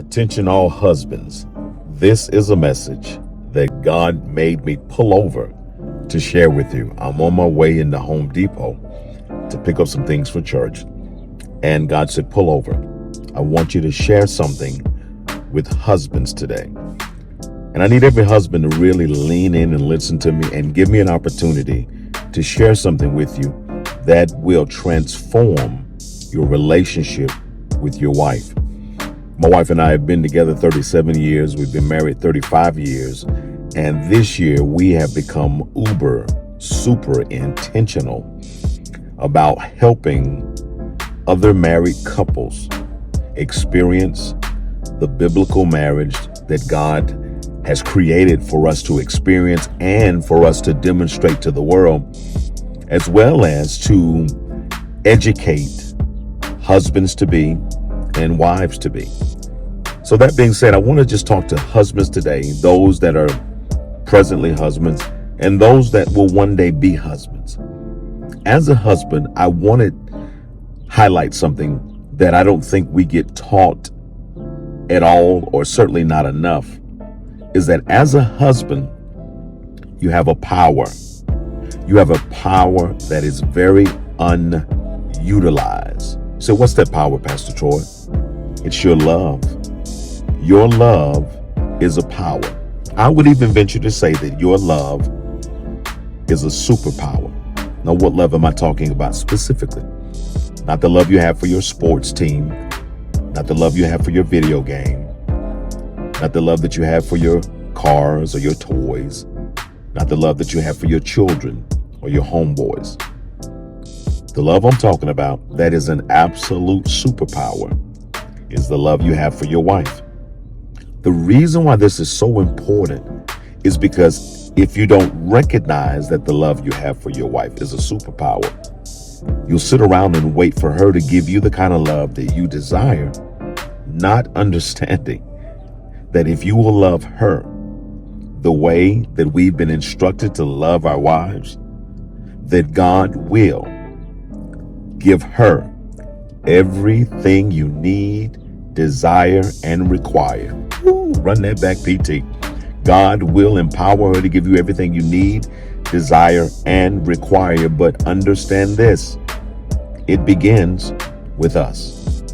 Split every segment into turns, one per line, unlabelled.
Attention all husbands, this is a message that God made me pull over to share with you. I'm on my way into Home Depot to pick up some things for church, and God said, pull over. I want you to share something with husbands today. And I need every husband to really lean in and listen to me and give me an opportunity to share something with you that will transform your relationship with your wife. My wife and I have been together 37 years. We've been married 35 years. And this year we have become super intentional about helping other married couples experience the biblical marriage that God has created for us to experience and for us to demonstrate to the world, as well as to educate husbands to be and wives to be. So that being said, I want to just talk to husbands today, those that are presently husbands and those that will one day be husbands. As a husband, I want to highlight something that I don't think we get taught at all, or certainly not enough, is that as a husband, you have a power. You have a power that is very unutilized. So what's that power, Pastor Troy? It's your love. Your love is a power. I would even venture to say that your love is a superpower. Now, what love am I talking about specifically? Not the love you have for your sports team, not the love you have for your video game, not the love that you have for your cars or your toys, not the love that you have for your children or your homeboys. The love I'm talking about that is an absolute superpower is the love you have for your wife. The reason why this is so important is because if you don't recognize that the love you have for your wife is a superpower, you'll sit around and wait for her to give you the kind of love that you desire, not understanding that if you will love her the way that we've been instructed to love our wives, that God will give her everything you need, desire, and require. Ooh, run that back, PT. God will empower her to give you everything you need, desire, and require. But understand this, it begins with us.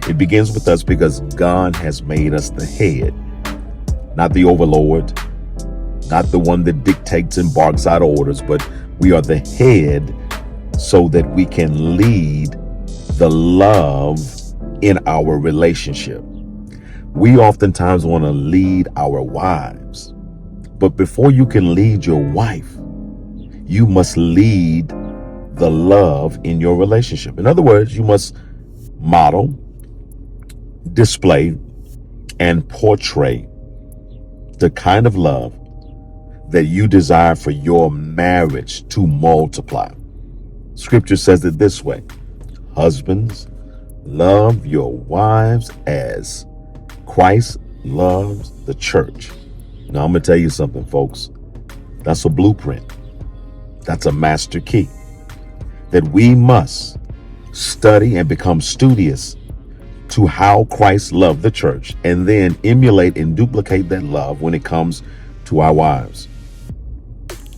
It begins with us because God has made us the head, not the overlord, not the one that dictates and barks out orders, but we are the head so that we can lead the love in our relationship. We oftentimes want to lead our wives, but before you can lead your wife, you must lead the love in your relationship. In other words, you must model, display, and portray the kind of love that you desire for your marriage to multiply. Scripture says it this way: husbands, love your wives as Christ loves the church. Now, I'm going to tell you something, folks. That's a blueprint. That's a master key that we must study and become studious to how Christ loved the church, and then emulate and duplicate that love when it comes to our wives.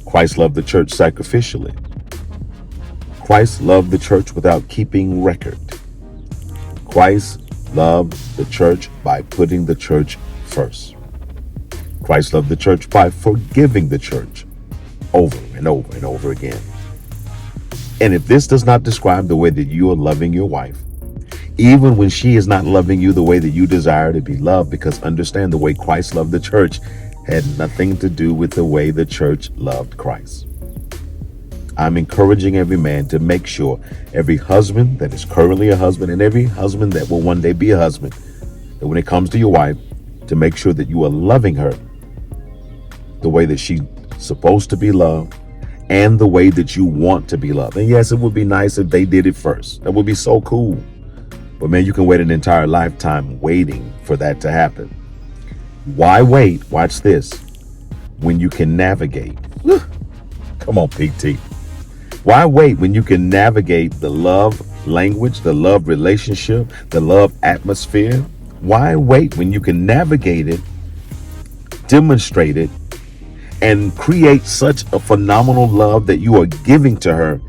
Christ loved the church sacrificially. Christ loved the church without keeping record. Christ loved the church by putting the church first. Christ loved the church by forgiving the church over and over and over again. And if this does not describe the way that you are loving your wife, even when she is not loving you the way that you desire to be loved, because understand, the way Christ loved the church had nothing to do with the way the church loved Christ. I'm encouraging every man to make sure, every husband that is currently a husband and every husband that will one day be a husband, that when it comes to your wife, to make sure that you are loving her the way that she's supposed to be loved and the way that you want to be loved. And yes, it would be nice if they did it first. That would be so cool. But man, you can wait an entire lifetime waiting for that to happen. Why wait? Watch this. When you can navigate. Come on, PT. Why wait when you can navigate the love language, the love relationship, the love atmosphere Why wait when you can navigate it, demonstrate it, and create such a phenomenal love that you are giving to her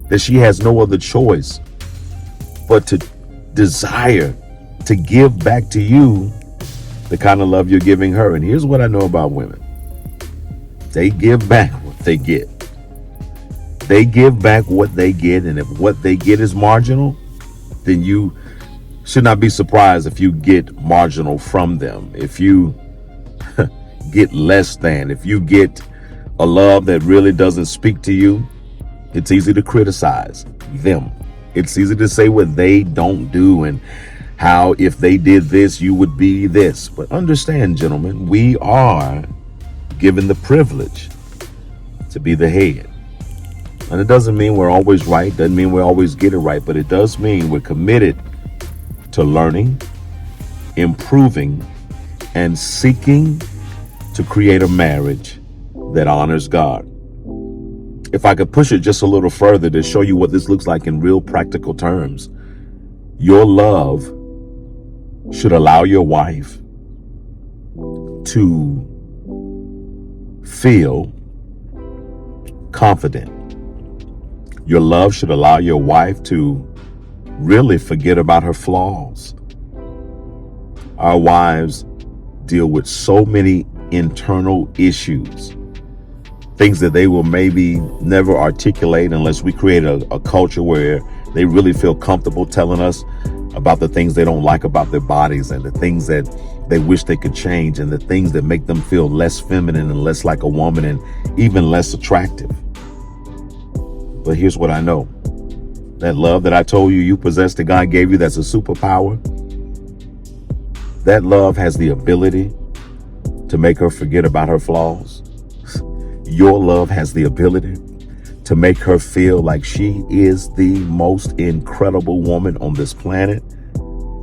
that she has no other choice but to desire to give back to you the kind of love you're giving her. And here's what I know about women. They give back what they get. They give back what they get, and if what they get is marginal, then you should not be surprised if you get marginal from them. If you get less than, if you get a love that really doesn't speak to you, it's easy to criticize them. It's easy to say what they don't do and how if they did this, you would be this. But understand, gentlemen, we are given the privilege to be the head. And it doesn't mean we're always right, doesn't mean we always get it right, but it does mean we're committed to learning, improving, and seeking to create a marriage that honors God. If I could push it just a little further to show you what this looks like in real practical terms, your love should allow your wife to feel confident. Your love should allow your wife to really forget about her flaws. Our wives deal with so many internal issues, things that they will maybe never articulate unless we create a culture where they really feel comfortable telling us about the things they don't like about their bodies and the things that they wish they could change and the things that make them feel less feminine and less like a woman and even less attractive. But here's what I know. That love that I told you you possess, that God gave you, that's a superpower. That love has the ability to make her forget about her flaws. Your love has the ability to make her feel like she is the most incredible woman on this planet.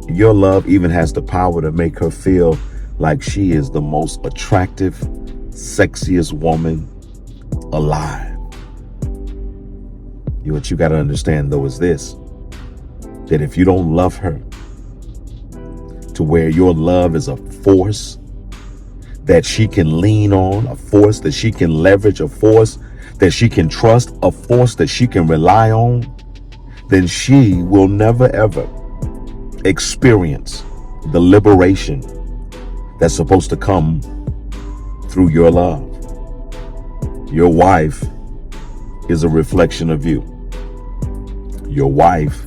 Your love even has the power to make her feel like she is the most attractive, sexiest woman alive. What you got to understand, though, is this, that if you don't love her to where your love is a force that she can lean on, a force that she can leverage, a force that she can trust, a force that she can rely on, then she will never, ever experience the liberation that's supposed to come through your love. Your wife is a reflection of you. Your wife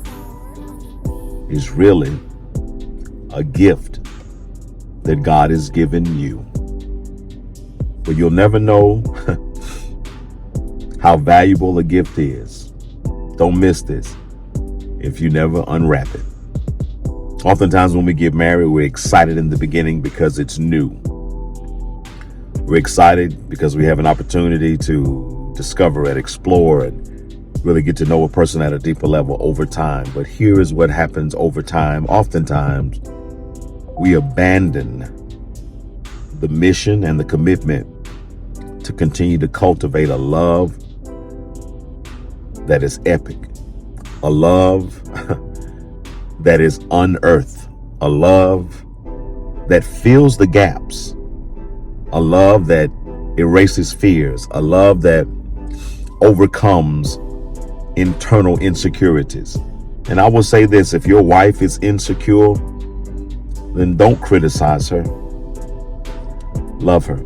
is really a gift that God has given you. But you'll never know how valuable a gift is. Don't miss this if you never unwrap it. Oftentimes when we get married, we're excited in the beginning because it's new. We're excited because we have an opportunity to discover and explore and really get to know a person at a deeper level over time. But here is what happens over time. Oftentimes, we abandon the mission and the commitment to continue to cultivate a love that is epic, a love that is unearthed, a love that fills the gaps, a love that erases fears, a love that overcomes internal insecurities. And I will say this, if your wife is insecure, then don't criticize her. Love her.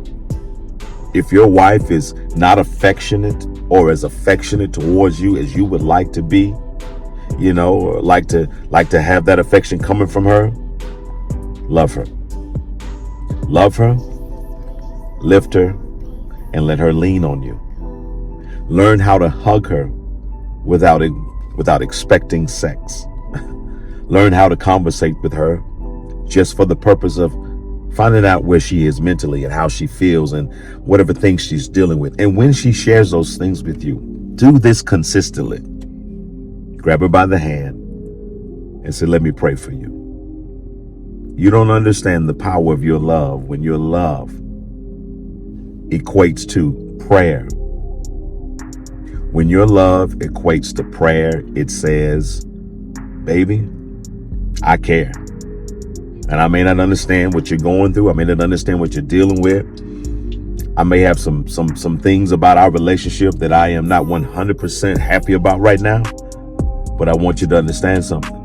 If your wife is not affectionate or as affectionate towards you as you would like to be, or like to have that affection coming from her, love her. Love her, lift her, and let her lean on you. Learn how to hug her without expecting sex. Learn how to conversate with her just for the purpose of finding out where she is mentally and how she feels and whatever things she's dealing with. And when she shares those things with you, do this consistently. Grab her by the hand and say, let me pray for you. You don't understand the power of your love when your love equates to prayer. When your love equates to prayer, it says, baby, I care. And I may not understand what you're going through. I may not understand what you're dealing with. I may have some things about our relationship that I am not 100% happy about right now. But I want you to understand something.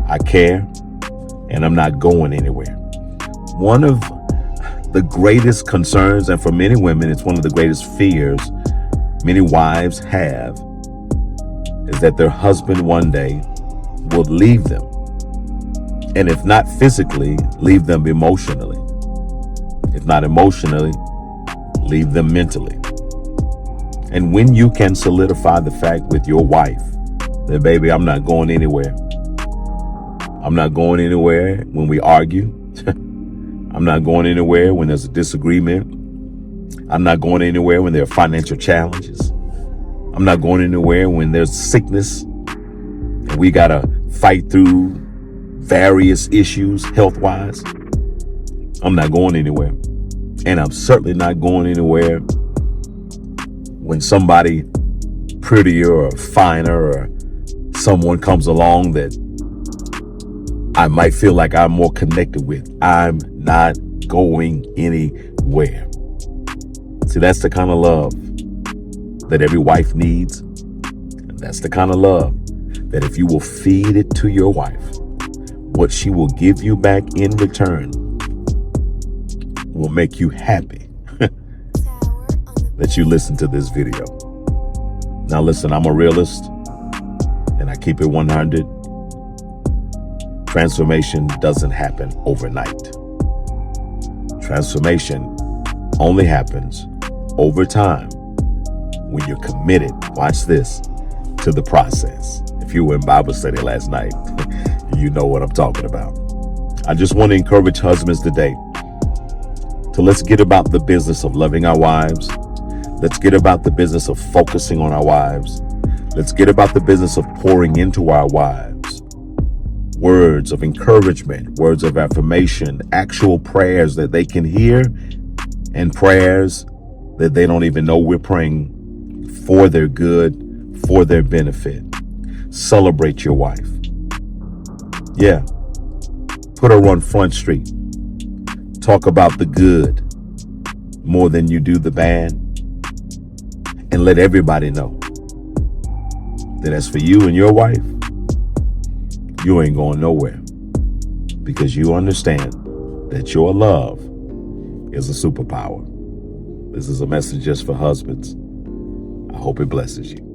I care, and I'm not going anywhere. One of the greatest concerns, and for many women, it's one of the greatest fears many wives have, is that their husband one day will leave them. And if not physically, leave them emotionally. If not emotionally, leave them mentally. And when you can solidify the fact with your wife that, baby, I'm not going anywhere. I'm not going anywhere when we argue. I'm not going anywhere when there's a disagreement. I'm not going anywhere when there are financial challenges. I'm not going anywhere when there's sickness and we got to fight through various issues health-wise. I'm not going anywhere. And I'm certainly not going anywhere when somebody prettier or finer or someone comes along that I might feel like I'm more connected with. I'm not going anywhere. See, that's the kind of love that every wife needs. And that's the kind of love that if you will feed it to your wife, what she will give you back in return will make you happy that you listen to this video. Now listen, I'm a realist and I keep it 100. Transformation doesn't happen overnight. Transformation only happens over time when you're committed, watch this, to the process. If you were in Bible study last night, you know what I'm talking about. I just want to encourage husbands today to let's get about the business of loving our wives. Let's get about the business of focusing on our wives. Let's get about the business of pouring into our wives. Words of encouragement, words of affirmation, actual prayers that they can hear, and prayers that they don't even know we're praying for their good, for their benefit. Celebrate your wife. Yeah. Put her on Front Street. Talk about the good more than you do the bad. And let everybody know that as for you and your wife, you ain't going nowhere, because you understand that your love is a superpower. This is a message just for husbands. I hope it blesses you.